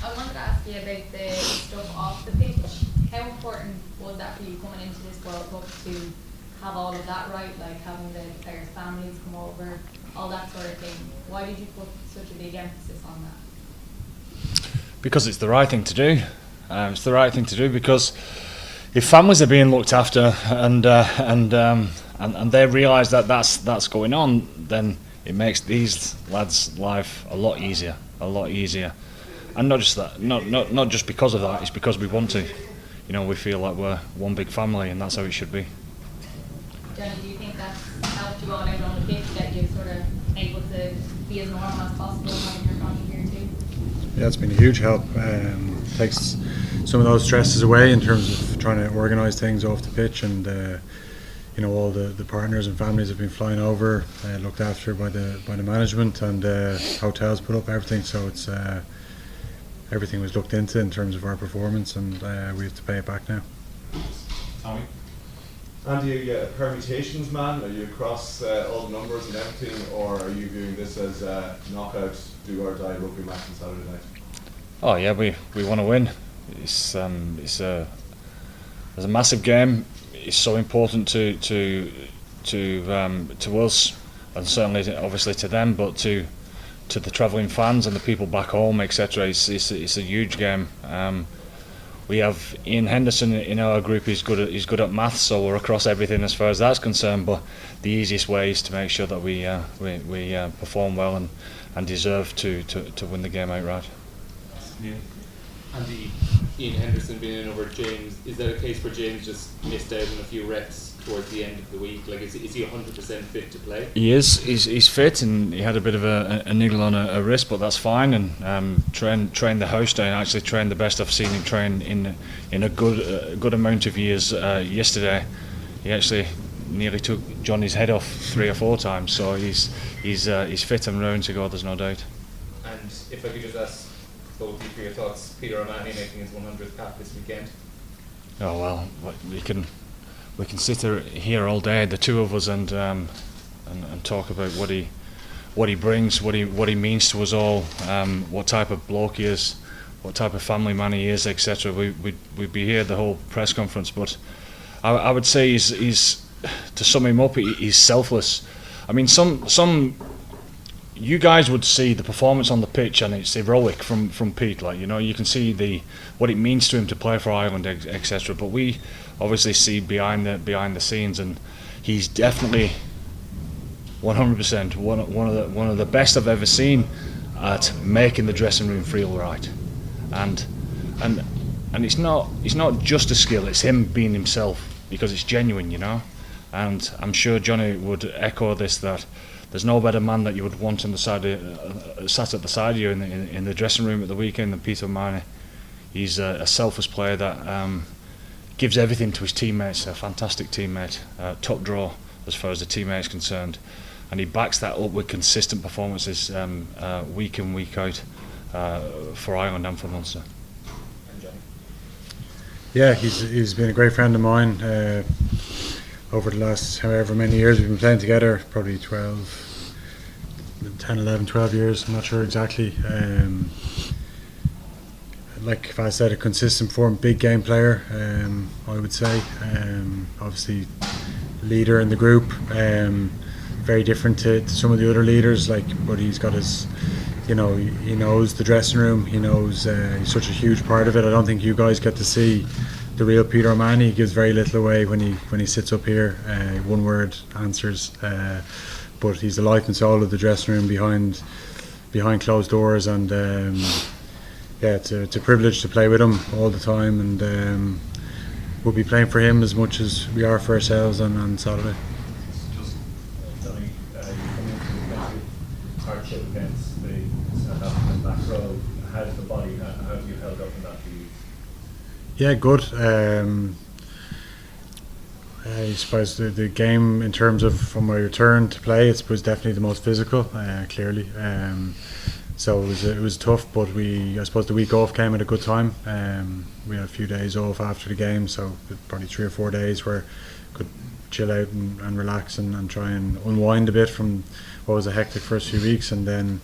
I wanted to ask you about the stuff off the pitch. How important was that for you coming into this World Cup to have all of that right, like having the players' families come over, all that sort of thing? Why did you put such a big emphasis on that? Because it's the right thing to do. It's the right thing to do because if families are being looked after and they realise that that's going on, then it makes these lads' life a lot easier, and not just that, not just because of that. It's because we want to. You know, we feel like we're one big family, and that's how it should be. Johnny, do you think that's helped you all out on the pitch, that you're sort of able to be as normal as possible when you're coming here too? Yeah, it's been a huge help. Takes some of those stresses away in terms of trying to organise things off the pitch, and you know, all the partners and families have been flying over, looked after by the management, and hotels put up everything. So it's everything was looked into in terms of our performance, and we have to pay it back now. Tommy? Andy, are you a permutations man? Are you across all the numbers and everything, or are you viewing this as a knockout, do or die rugby match on Saturday night? Oh yeah, we want to win. It's a massive game. It's so important to us, and certainly obviously to them, but to the travelling fans and the people back home, etc. It's a huge game. We have Ian Henderson in our group. He's good at maths, so we're across everything as far as that's concerned. But the easiest way is to make sure that we perform well and deserve to win the game outright. Yeah. Andy, Ian Henderson being in over James, is that a case where James just missed out on a few reps towards the end of the week? Like, is he 100% fit to play? He is. He's fit, and he had a bit of a niggle on a wrist, but that's fine. And trained the house down. Actually, trained the best I've seen him train in a good amount of years. Yesterday, he actually nearly took Johnny's head off 3 or 4 times. So he's fit and round to go. There's no doubt. And if I could just ask both of you for your thoughts, Peter O'Mahony making his 100th cap this weekend. Oh well, we can sit here all day, the two of us, and talk about what he brings, what he means to us all, what type of bloke he is, what type of family man he is, etc. We'd be here the whole press conference, but I would say he's to sum him up, he's selfless. I mean, some you guys would see the performance on the pitch, and it's heroic from Pete. Like, you know, you can see what it means to him to play for Ireland, etc. But we obviously see behind the scenes, and he's definitely 100% one of the best I've ever seen at making the dressing room feel right. And it's not just a skill; it's him being himself, because it's genuine, you know. And I'm sure Johnny would echo this, that there's no better man that you would want on the side sat at the side of you in the dressing room at the weekend than Peter O'Mahony. He's a selfless player that gives everything to his teammates. A fantastic teammate, top draw as far as the teammate is concerned, and he backs that up with consistent performances week in, week out for Ireland and for Munster. And Johnny? Yeah, he's been a great friend of mine. Over the last however many years we've been playing together, probably 10, 11, 12 years, I'm not sure exactly. Like if I said, a consistent form, big game player, I would say. Obviously leader in the group, very different to some of the other leaders, but he's got his, you know, he knows the dressing room, he knows he's such a huge part of it. I don't think you guys get to see the real Peter O'Mahony. He gives very little away when he sits up here, one word answers, but he's the life and soul of the dressing room behind closed doors, and yeah, it's a privilege to play with him all the time, and we'll be playing for him as much as we are for ourselves on Saturday. Just Johnny, you come into the country, hardship against the South African back row. How's the body? How have you held up in that for you? Yeah, good. I suppose the game, in terms of from my return to play, it was definitely the most physical, clearly. So it was tough, but I suppose the week off came at a good time. We had a few days off after the game, so probably 3 or 4 days where I could chill out and relax and try and unwind a bit from what was a hectic first few weeks, and then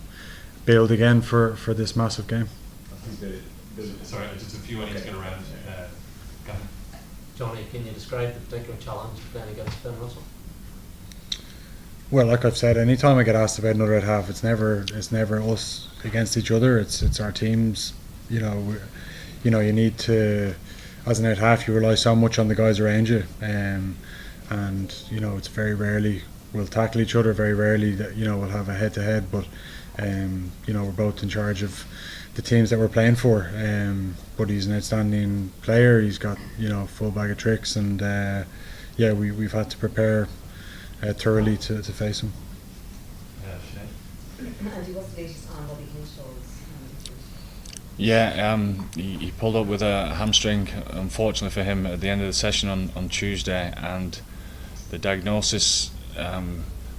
build again for this massive game. I think Sorry, just a few I need to get around. Gavin. Johnny, can you describe the particular challenge playing against Ben Russell? Well, like I've said, anytime I get asked about another at half, it's never us against each other. It's our teams. You know, you need to, as an out half, you rely so much on the guys around you, and you know, it's very rarely we'll tackle each other. Very rarely that we'll have a head to head, but you know, we're both in charge of the teams that we're playing for. But he's an outstanding player. He's got a full bag of tricks, and yeah, we've had to prepare thoroughly to face him. Andy, what's the latest on Robbie Hinshaw's? Yeah, he pulled up with a hamstring, unfortunately for him, at the end of the session on Tuesday, and the diagnosis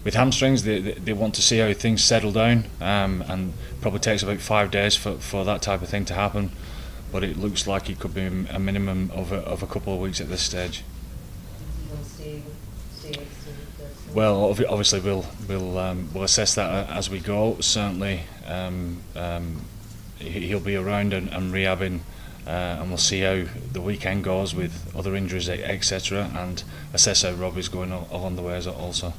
with hamstrings, they want to see how things settle down, and probably takes about 5 days for that type of thing to happen, but it looks like it could be a minimum of a couple of weeks at this stage. Well, obviously we'll assess that as we go. Certainly, he'll be around and rehabbing, and we'll see how the weekend goes with other injuries, etc., and assess how Robbie's going along the way also.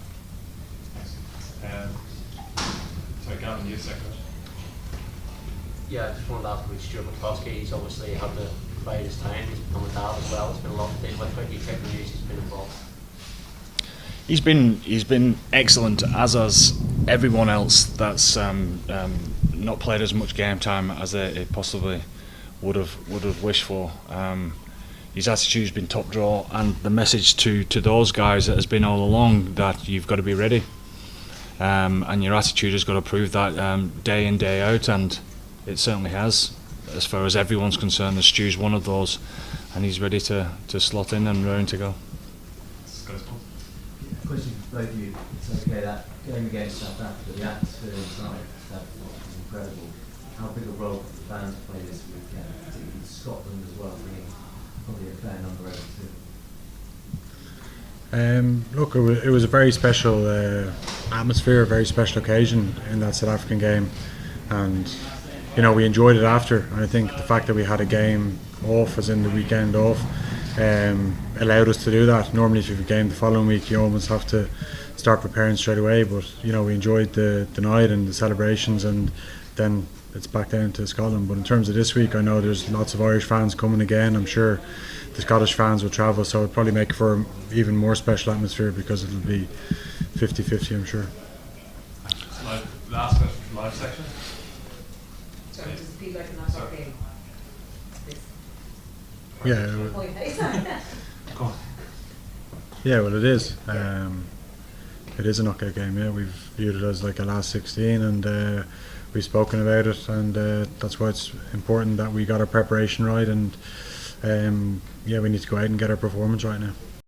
Sorry, Gavin, you second. Yeah, I just wanted to ask about Stuart McCloskey. He's obviously had to provide his time. He's become a dad as well. It's been a lot to deal with. How do you take the news he's been involved? He's been excellent, as has everyone else that's not played as much game time as they possibly would have wished for. His attitude's been top draw, and the message to those guys has been all along that you've got to be ready, and your attitude has got to prove that day in, day out, and it certainly has. As far as everyone's concerned, the Stu's one of those, and he's ready to slot in and raring to go. Question for both of you. It's okay, that game against South Africa, the atmosphere inside that was incredible. How big a role did the fans play this weekend, particularly in Scotland as well, bringing probably a fair number over too? Look, it was a very special atmosphere, a very special occasion in that South African game, and we enjoyed it after. And I think the fact that we had a game off, as in the weekend off, allowed us to do that. Normally, if you have a game the following week, you almost have to start preparing straight away. But we enjoyed the night and the celebrations, and then it's back down to Scotland. But in terms of this week, I know there's lots of Irish fans coming again. I'm sure the Scottish fans will travel, so it'll probably make for an even more special atmosphere because it'll be 50-50, I'm sure. Last question from live section. Sorry, does it feel like a knockout game? Yeah. Yeah, well, it is. It is a knockout game. Yeah, we've viewed it as like a last 16, and we've spoken about it, and that's why it's important that we got our preparation right, and yeah, we need to go out and get our performance right now.